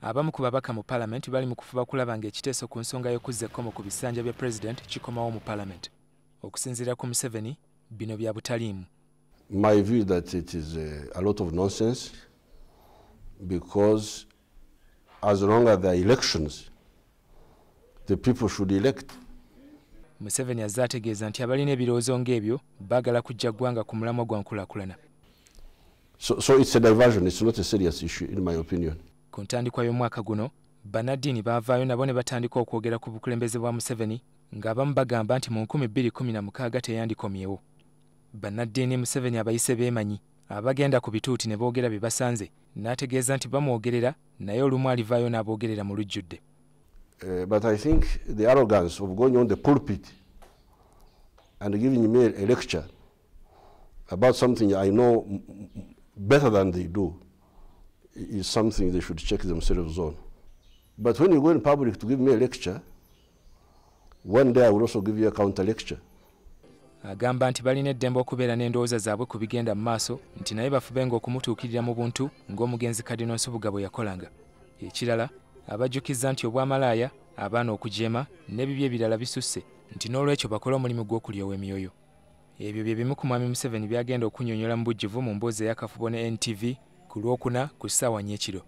Abamu ku babaka mu Parliament bali mu kufuba kulaba ng'ekiteeso ku nsonga y'okuzza ekkomo ku bisanja bya President kikomawo mu Parliament. Okusinziira ku Museveni, bino bya butaliimu. My view is that it is a lot of nonsense, because as long as there are elections, the people should elect. Museveni azze ategeeza nti abalina ebirowoozo ng'ebyo baagala kuggya ggwanga ku mulamwa gwa nkulaakulana. So it's a diversion, it's not a serious issue in my opinion. Ku ntandikwa y'omwaka guno, bannaddiini baavaayo nabo ne batandika okwogera ku bukulembeze bwa Museveni, ng'abamu bagamba nti mu 2016 teyandikomyewo. Bannaddiini Museveni abayise beemanyi, abagenda ku bituuti ne boogera bye basanze, n'ategeeza nti bamwogerera naye olumu alivaayo n'aboogerera mu lujjudde. But I think the arrogance of going on the pulpit and giving me a lecture about something I know better than they do is something they should check themselves on. But when you go in public to give me a lecture, one day I will also give you a counter lecture. Agamba nti balina eddembe okubeera n'endowooza zaabwe ku bigenda mu maaso, nti naye bafubenga okumutuukirira mu buntu ng'omugenzi Kardinal Nsubuga bwe yakolanga. Ekirala, abajjukizza nti obwamalaaya, abaana okujeema n'ebibyo ebirala bisusse, nti n'olwekyo bakola omulimu gw'okulyowa emyoyo. Ebyo bye bimu ku mwami Museveni byagenda okunnyonnyola mu bujjuvu mu mboozi ey'akafubo ne NTV ku lw'okuna ku ssaawa 4 ekiro.